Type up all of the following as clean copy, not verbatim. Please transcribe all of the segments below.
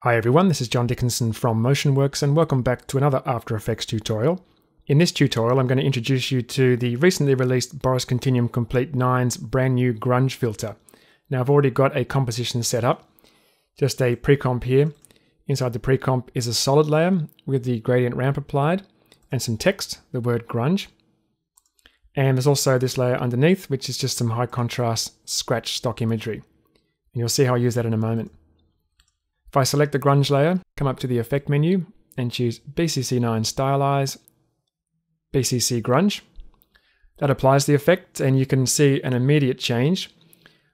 Hi everyone, this is John Dickinson from Motionworks and welcome back to another After Effects tutorial. In this tutorial I'm going to introduce you to the recently released Boris Continuum Complete 9's brand new grunge filter. Now I've already got a composition set up, just a pre-comp here. Inside the pre-comp is a solid layer with the gradient ramp applied and some text, the word grunge. And there's also this layer underneath which is just some high contrast scratch stock imagery. And you'll see how I use that in a moment. If I select the grunge layer, come up to the effect menu and choose BCC 9 Stylize, BCC Grunge. That applies the effect and you can see an immediate change.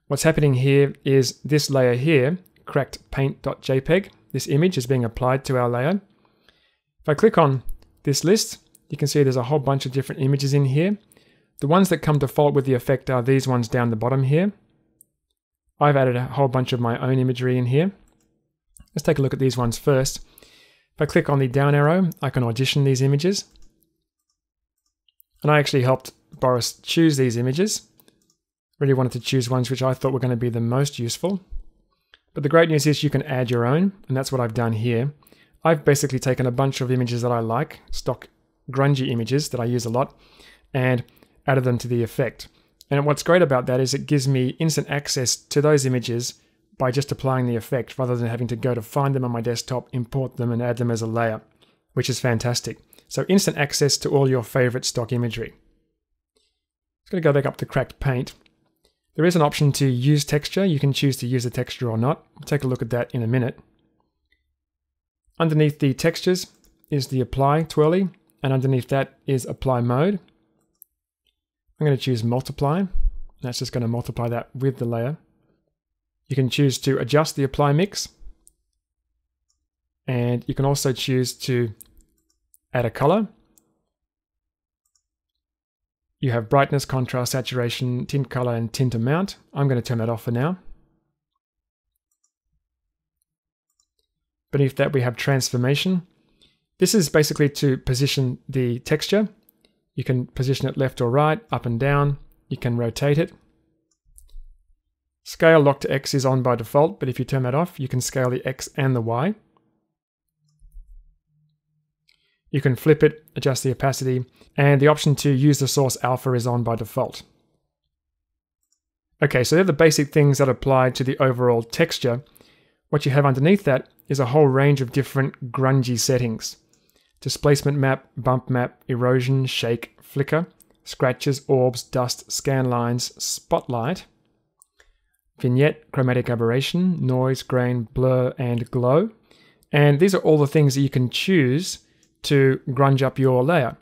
What's happening here is this layer here, cracked paint.jpg, this image is being applied to our layer. If I click on this list, you can see there's a whole bunch of different images in here. The ones that come default with the effect are these ones down the bottom here. I've added a whole bunch of my own imagery in here. Let's take a look at these ones first. If I click on the down arrow, I can audition these images. And I actually helped Boris choose these images. Really wanted to choose ones which I thought were going to be the most useful. But the great news is you can add your own, and that's what I've done here. I've basically taken a bunch of images that I like, stock grungy images that I use a lot, and added them to the effect. And what's great about that is it gives me instant access to those images by just applying the effect rather than having to go to find them on my desktop, import them and add them as a layer, which is fantastic. So instant access to all your favorite stock imagery. Just going to go back up to cracked paint. There is an option to use texture. You can choose to use the texture or not. We'll take a look at that in a minute. Underneath the textures is the apply twirly, and underneath that is apply mode. I'm going to choose multiply. That's just going to multiply that with the layer. You can choose to adjust the apply mix, and you can also choose to add a color. You have brightness, contrast, saturation, tint color, and tint amount. I'm going to turn that off for now. Beneath that we have transformation. This is basically to position the texture. You can position it left or right, up and down. You can rotate it. Scale lock to X is on by default, but if you turn that off, you can scale the X and the Y. You can flip it, adjust the opacity, and the option to use the source alpha is on by default. Okay, so they're the basic things that apply to the overall texture. What you have underneath that is a whole range of different grungy settings. Displacement map, bump map, erosion, shake, flicker, scratches, orbs, dust, scan lines, spotlight, vignette, chromatic aberration, noise, grain, blur, and glow. And these are all the things that you can choose to grunge up your layer.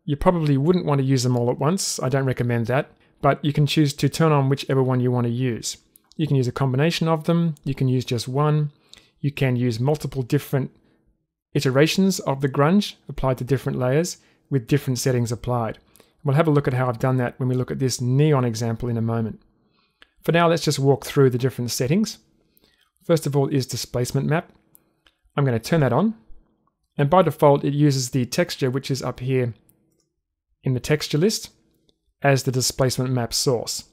You probably wouldn't want to use them all at once. I don't recommend that. But you can choose to turn on whichever one you want to use. You can use a combination of them. You can use just one. You can use multiple different iterations of the grunge applied to different layers with different settings applied. We'll have a look at how I've done that when we look at this neon example in a moment. For now, let's just walk through the different settings. First of all is displacement map. I'm going to turn that on. And by default, it uses the texture, which is up here in the texture list, as the displacement map source.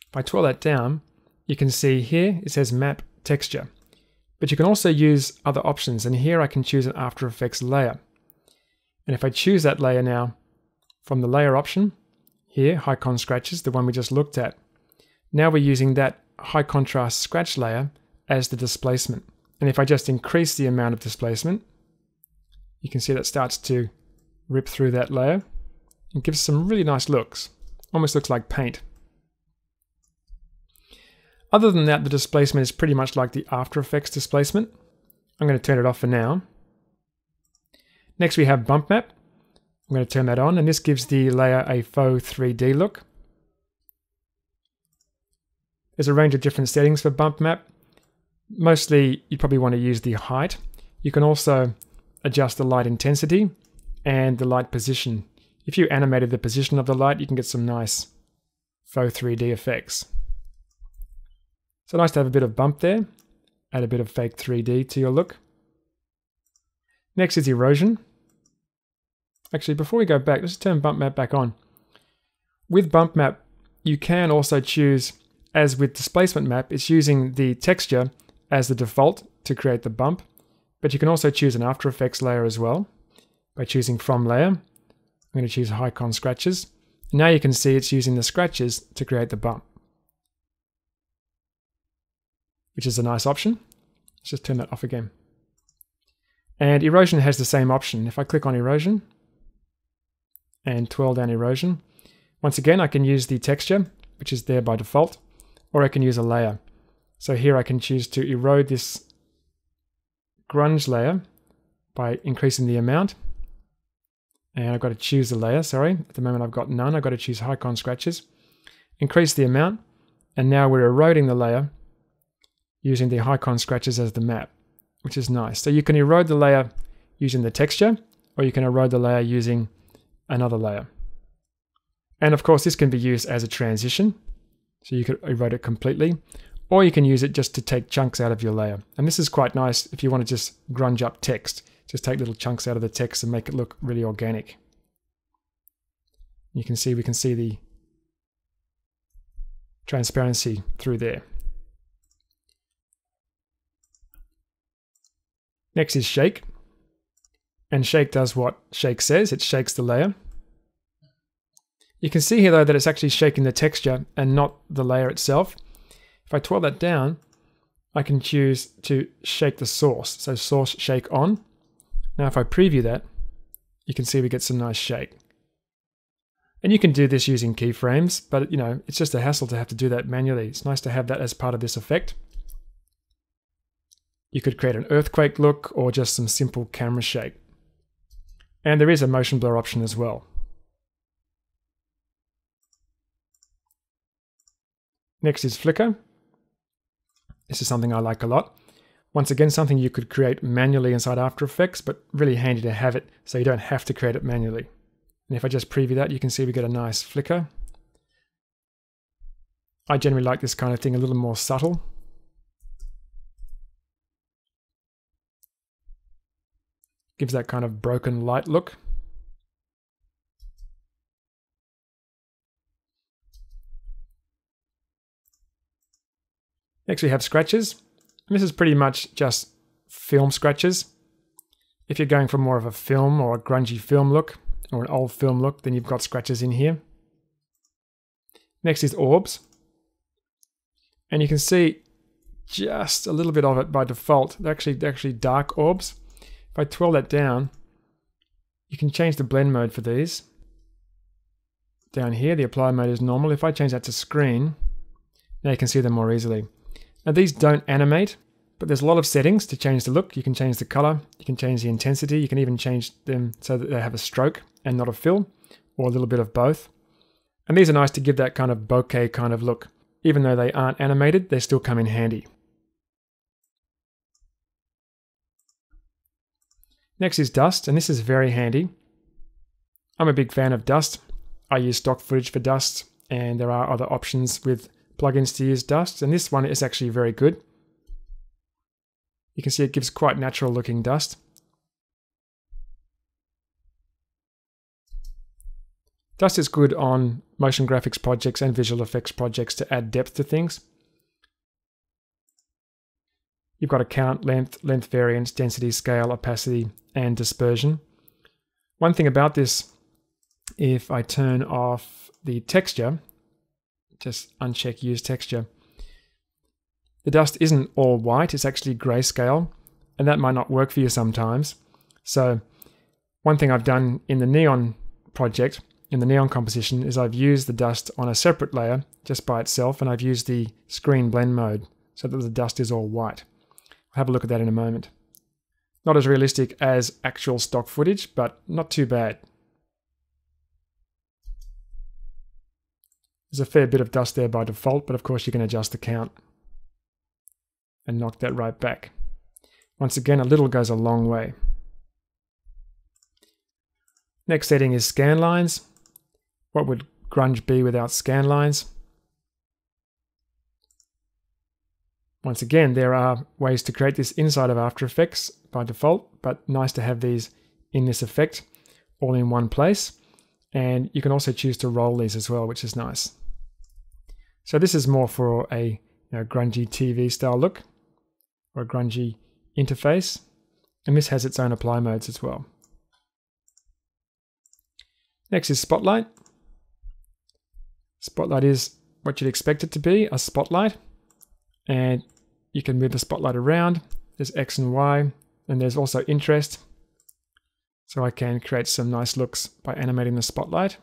If I twirl that down, you can see here it says map texture. But you can also use other options. And here I can choose an After Effects layer. And if I choose that layer now from the layer option, here, high con scratches, the one we just looked at. Now we're using that high contrast scratch layer as the displacement. And if I just increase the amount of displacement, you can see that starts to rip through that layer and gives some really nice looks. Almost looks like paint. Other than that, the displacement is pretty much like the After Effects displacement. I'm going to turn it off for now. Next we have bump map. I'm going to turn that on, and this gives the layer a faux 3D look. There's a range of different settings for bump map. Mostly you probably want to use the height. You can also adjust the light intensity and the light position. If you animated the position of the light, you can get some nice faux 3D effects. So nice to have a bit of bump there. Add a bit of fake 3D to your look. Next is erosion. Actually, before we go back, let's turn bump map back on. With bump map, you can also choose, as with displacement map, it's using the texture as the default to create the bump, but you can also choose an After Effects layer as well by choosing From Layer. I'm going to choose High-Con Scratches. Now you can see it's using the scratches to create the bump, which is a nice option. Let's just turn that off again. And erosion has the same option. If I click on erosion and twirl down erosion, once again I can use the texture, which is there by default, or I can use a layer. So here I can choose to erode this grunge layer by increasing the amount. And I've got to choose the layer, sorry. At the moment I've got none. I've got to choose High-Con Scratches. Increase the amount, and now we're eroding the layer using the High-Con Scratches as the map, which is nice. So you can erode the layer using the texture, or you can erode the layer using another layer. And of course this can be used as a transition, so you could erode it completely, or you can use it just to take chunks out of your layer. And this is quite nice if you want to just grunge up text. Just take little chunks out of the text and make it look really organic. You can see, we can see the transparency through there. Next is shake. And shake does what shake says, it shakes the layer. You can see here though that it's actually shaking the texture and not the layer itself. If I twirl that down, I can choose to shake the source. So source shake on. Now if I preview that, you can see we get some nice shake. And you can do this using keyframes, but you know, it's just a hassle to have to do that manually. It's nice to have that as part of this effect. You could create an earthquake look or just some simple camera shake. And there is a motion blur option as well. Next is flicker. This is something I like a lot. Once again, something you could create manually inside After Effects, but really handy to have it so you don't have to create it manually. And if I just preview that, you can see we get a nice flicker. I generally like this kind of thing a little more subtle. Gives that kind of broken light look. Next we have scratches. And this is pretty much just film scratches. If you're going for more of a film or a grungy film look, or an old film look, then you've got scratches in here. Next is orbs. And you can see just a little bit of it by default. They're actually dark orbs. If I twirl that down, you can change the blend mode for these. Down here, the apply mode is normal. If I change that to screen, now you can see them more easily. Now these don't animate, but there's a lot of settings to change the look. You can change the color, you can change the intensity, you can even change them so that they have a stroke and not a fill, or a little bit of both. And these are nice to give that kind of bokeh kind of look. Even though they aren't animated, they still come in handy. Next is dust, and this is very handy. I'm a big fan of dust. I use stock footage for dust, and there are other options with plugins to use dust, and this one is actually very good. You can see it gives quite natural looking dust. Dust is good on motion graphics projects and visual effects projects to add depth to things. You've got a count, length variance, density, scale, opacity, and dispersion. One thing about this, if I turn off the texture, just uncheck use texture, the dust isn't all white, it's actually grayscale, and that might not work for you sometimes. So one thing I've done in the neon project, in the neon composition, is I've used the dust on a separate layer just by itself, and I've used the screen blend mode so that the dust is all white. I'll have a look at that in a moment. Not as realistic as actual stock footage, but not too bad. There's a fair bit of dust there by default, but of course you can adjust the count and knock that right back. Once again, a little goes a long way. Next setting is scan lines. What would grunge be without scan lines? Once again, there are ways to create this inside of After Effects by default, but nice to have these in this effect all in one place. And you can also choose to roll these as well, which is nice. So this is more for a grungy TV style look, or a grungy interface, and this has its own apply modes as well. Next is Spotlight. Spotlight is what you'd expect it to be, a spotlight, and you can move the spotlight around. There's X and Y, and there's also interest, so I can create some nice looks by animating the spotlight.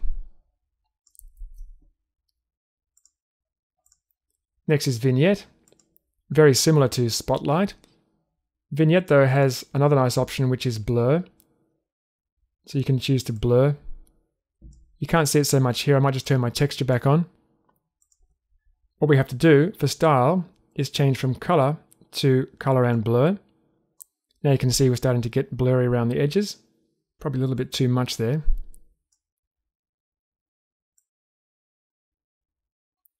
Next is Vignette, very similar to Spotlight. Vignette though has another nice option, which is Blur, so you can choose to blur. You can't see it so much here. I might just turn my texture back on. What we have to do for style is change from color to color and blur. Now you can see we're starting to get blurry around the edges. Probably a little bit too much there.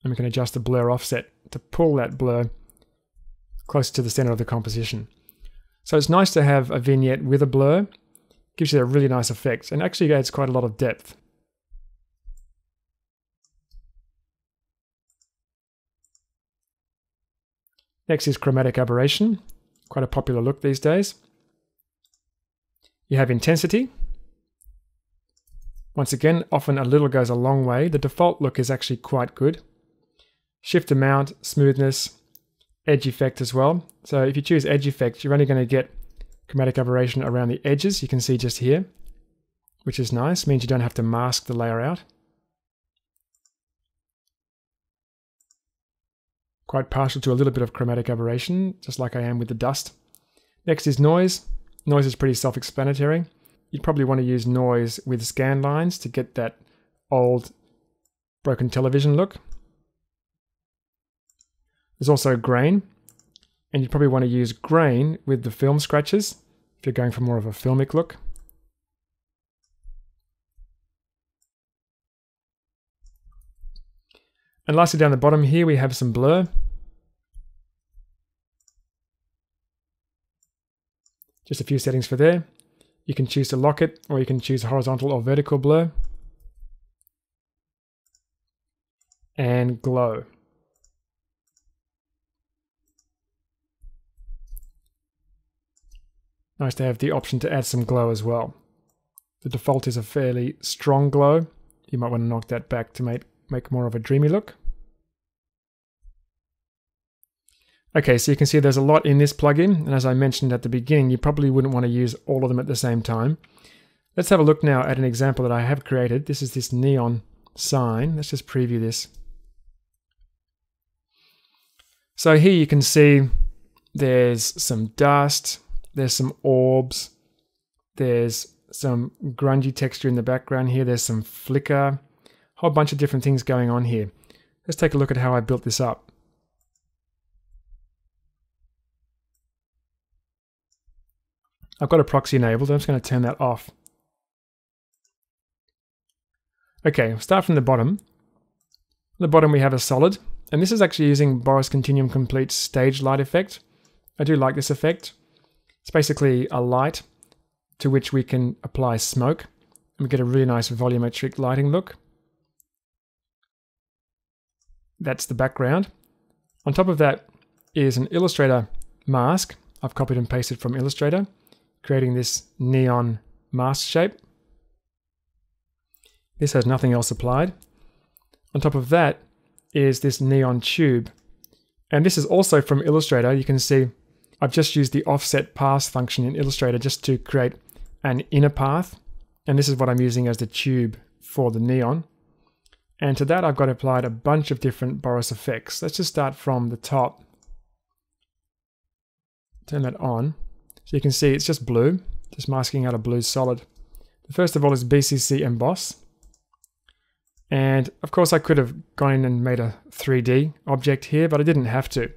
And we can adjust the blur offset to pull that blur closer to the center of the composition. So it's nice to have a vignette with a blur. Gives you a really nice effect and actually adds quite a lot of depth. Next is chromatic aberration, quite a popular look these days. You have intensity. Once again, often a little goes a long way. The default look is actually quite good. Shift amount, smoothness, edge effect as well. So if you choose edge effect, you're only going to get chromatic aberration around the edges. You can see just here, which is nice. Means you don't have to mask the layer out. Quite partial to a little bit of chromatic aberration, just like I am with the dust. Next is noise. Noise is pretty self-explanatory. You'd probably want to use noise with scan lines to get that old broken television look. There's also grain, and you'd probably want to use grain with the film scratches if you're going for more of a filmic look. And lastly, down the bottom here, we have some blur. Just a few settings for there. You can choose to lock it, or you can choose horizontal or vertical blur. And glow. Nice to have the option to add some glow as well. The default is a fairly strong glow. You might want to knock that back to make more of a dreamy look. Okay, so you can see there's a lot in this plugin, and as I mentioned at the beginning, you probably wouldn't want to use all of them at the same time. Let's have a look now at an example that I have created. This is this neon sign. Let's just preview this. So here you can see there's some dust, there's some orbs, there's some grungy texture in the background here, there's some flicker, a whole bunch of different things going on here. Let's take a look at how I built this up. I've got a proxy enabled. I'm just going to turn that off. Okay, we'll start from the bottom. On the bottom we have a solid, and this is actually using Boris Continuum Complete's Stagelight effect. I do like this effect. It's basically a light to which we can apply smoke, and we get a really nice volumetric lighting look. That's the background. On top of that is an Illustrator mask. I've copied and pasted from Illustrator, creating this neon mask shape. This has nothing else applied. On top of that is this neon tube. And this is also from Illustrator. You can see I've just used the offset path function in Illustrator just to create an inner path. And this is what I'm using as the tube for the neon. And to that I've got applied a bunch of different Boris effects. Let's just start from the top. Turn that on. So you can see it's just blue, just masking out a blue solid. First of all is BCC Emboss. And of course I could have gone in and made a 3D object here, but I didn't have to.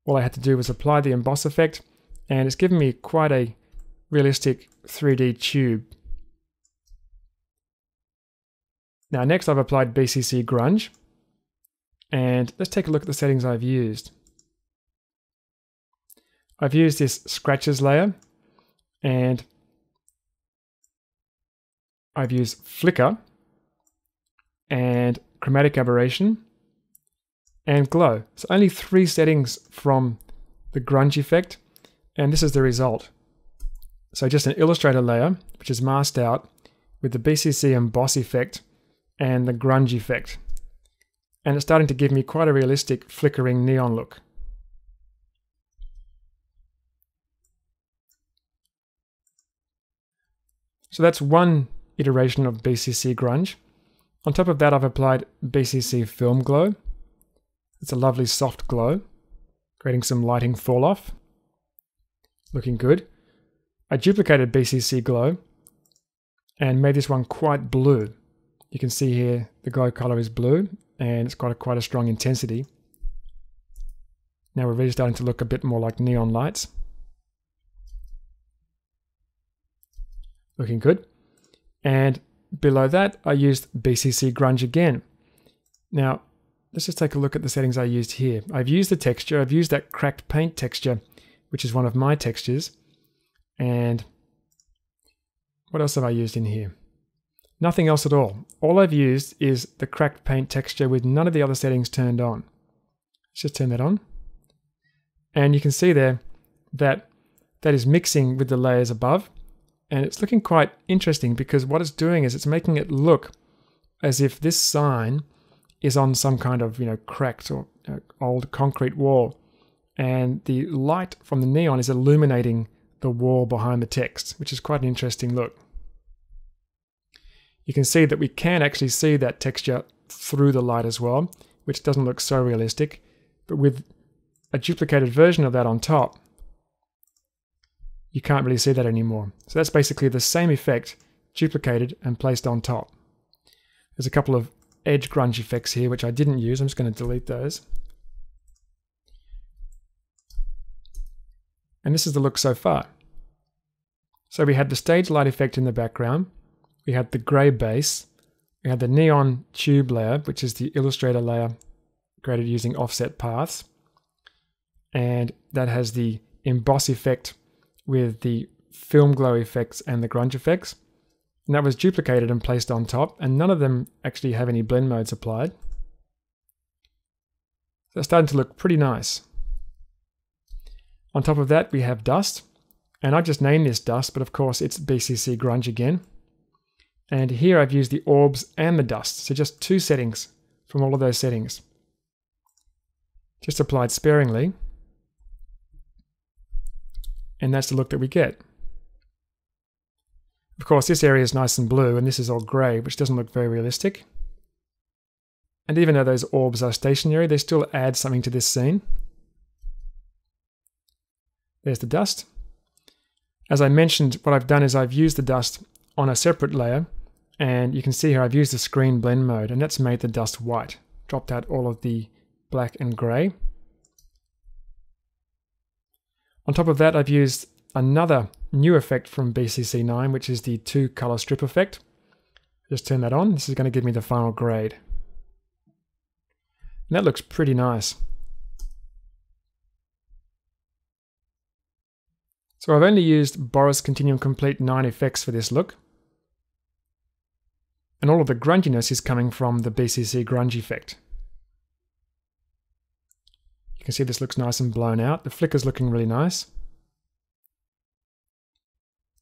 All I had to do was apply the emboss effect, and it's given me quite a realistic 3D tube. Now next I've applied BCC Grunge, and let's take a look at the settings I've used. I've used this scratches layer, and I've used flicker, and chromatic aberration, and glow. So only 3 settings from the grunge effect, And this is the result. So just an Illustrator layer, which is masked out with the BCC Emboss effect and the grunge effect. And it's starting to give me quite a realistic flickering neon look. So that's one iteration of BCC Grunge. On top of that, I've applied BCC Film Glow. It's a lovely soft glow, creating some lighting fall off. Looking good. I duplicated BCC Glow and made this one quite blue. You can see here the glow color is blue and it's got quite a strong intensity. Now we're really starting to look a bit more like neon lights. Looking good. And below that, I used BCC Grunge again. Now, let's just take a look at the settings I used here. I've used the texture, I've used that cracked paint texture, which is one of my textures. And what else have I used in here? Nothing else at all. All I've used is the cracked paint texture with none of the other settings turned on. Let's just turn that on. And you can see there that that is mixing with the layers above. And it's looking quite interesting because what it's doing is it's making it look as if this sign is on some kind of, cracked or old concrete wall. And the light from the neon is illuminating the wall behind the text, which is quite an interesting look. You can see that we can actually see that texture through the light as well, which doesn't look so realistic. But with a duplicated version of that on top, you can't really see that anymore. So that's basically the same effect duplicated and placed on top. There's a couple of edge grunge effects here which I didn't use. I'm just going to delete those. And this is the look so far. So we had the Stagelight effect in the background. We had the grey base. We had the neon tube layer, which is the Illustrator layer created using offset paths. And that has the emboss effect with the film glow effects and the grunge effects. And that was duplicated and placed on top, and none of them actually have any blend modes applied. So it's starting to look pretty nice. On top of that, we have dust, and I just named this dust, but of course it's BCC Grunge again. And here I've used the orbs and the dust, so just two settings from all of those settings. Just applied sparingly. And that's the look that we get. Of course, this area is nice and blue, and this is all grey, which doesn't look very realistic. And even though those orbs are stationary, they still add something to this scene. There's the dust. As I mentioned, what I've done is I've used the dust on a separate layer, and you can see here I've used the screen blend mode, and that's made the dust white. Dropped out all of the black and grey. On top of that, I've used another new effect from BCC 9, which is the 2 color strip effect. Just turn that on. This is going to give me the final grade. And that looks pretty nice. So I've only used Boris Continuum Complete 9 effects for this look. And all of the grunginess is coming from the BCC Grunge effect. You can see this looks nice and blown out. The flicker's looking really nice.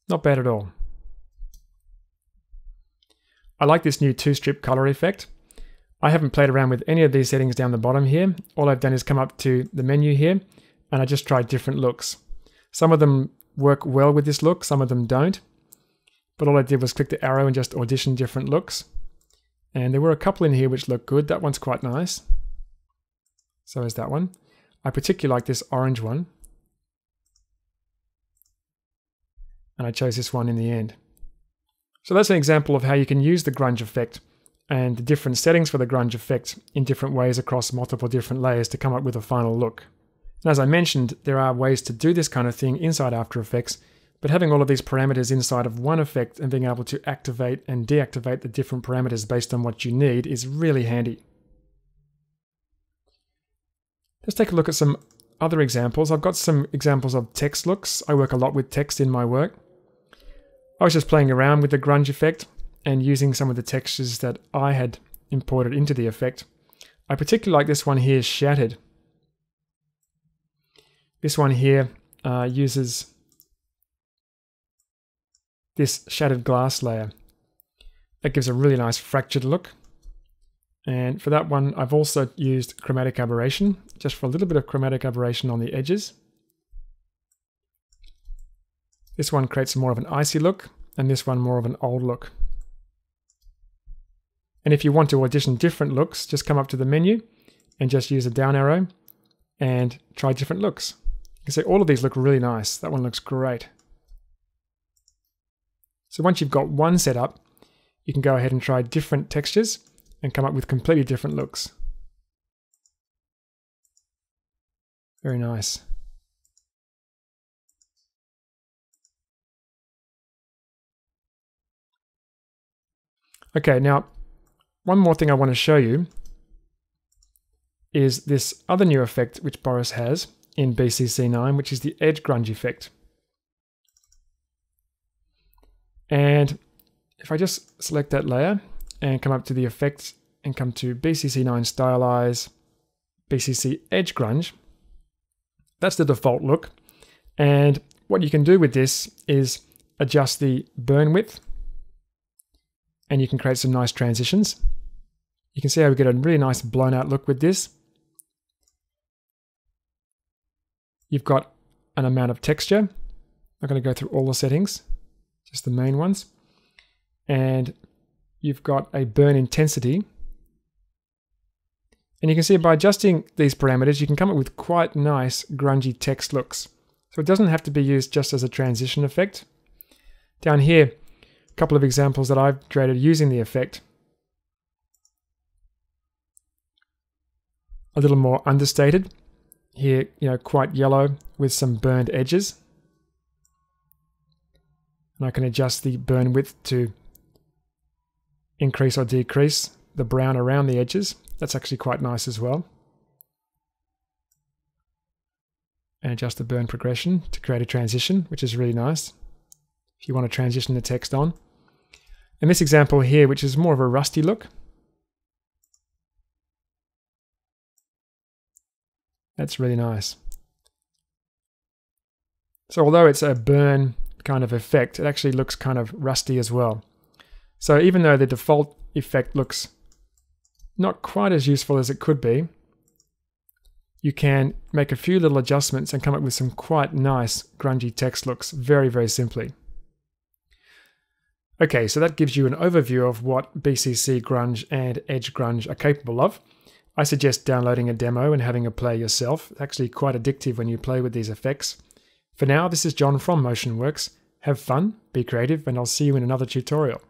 Not bad at all. I like this new 2-strip color effect. I haven't played around with any of these settings down the bottom here. All I've done is come up to the menu here, and I just tried different looks. Some of them work well with this look, some of them don't. But all I did was click the arrow and just audition different looks. And there were a couple in here which look good. That one's quite nice. So is that one. I particularly like this orange one. And I chose this one in the end. So that's an example of how you can use the grunge effect and the different settings for the grunge effect in different ways across multiple different layers to come up with a final look. And as I mentioned, there are ways to do this kind of thing inside After Effects, but having all of these parameters inside of one effect and being able to activate and deactivate the different parameters based on what you need is really handy. Let's take a look at some other examples. I've got some examples of text looks. I work a lot with text in my work. I was just playing around with the grunge effect and using some of the textures that I had imported into the effect. I particularly like this one here, Shattered. This one here uses this shattered glass layer. That gives a really nice fractured look. And for that one, I've also used chromatic aberration, just for a little bit of chromatic aberration on the edges. This one creates more of an icy look, and this one more of an old look. And if you want to audition different looks, just come up to the menu and just use a down arrow and try different looks. You can see all of these look really nice. That one looks great. So once you've got one set up, you can go ahead and try different textures and come up with completely different looks. Very nice. Okay, now one more thing I want to show you is this other new effect which Boris has in BCC 9, which is the edge grunge effect. And if I just select that layer and come up to the effects and come to BCC 9 Stylize, BCC Edge Grunge, that's the default look. And what you can do with this is adjust the burn width, and you can create some nice transitions. You can see how we get a really nice blown out look with this. You've got an amount of texture. I'm not going to go through all the settings, just the main ones. And you've got a burn intensity. And you can see by adjusting these parameters, you can come up with quite nice grungy text looks. So it doesn't have to be used just as a transition effect. Down here, a couple of examples that I've created using the effect. A little more understated. Here, quite yellow with some burned edges. And I can adjust the burn width to increase or decrease the brown around the edges. That's actually quite nice as well. And adjust the burn progression to create a transition, which is really nice if you want to transition the text on. In this example here, which is more of a rusty look, that's really nice. So although it's a burn kind of effect, it actually looks kind of rusty as well. So even though the default effect looks not quite as useful as it could be, you can make a few little adjustments and come up with some quite nice grungy text looks very, very simply. Okay, so that gives you an overview of what BCC Grunge and Edge Grunge are capable of. I suggest downloading a demo and having a play yourself. It's actually quite addictive when you play with these effects. For now, this is John from Motionworks. Have fun, be creative, and I'll see you in another tutorial.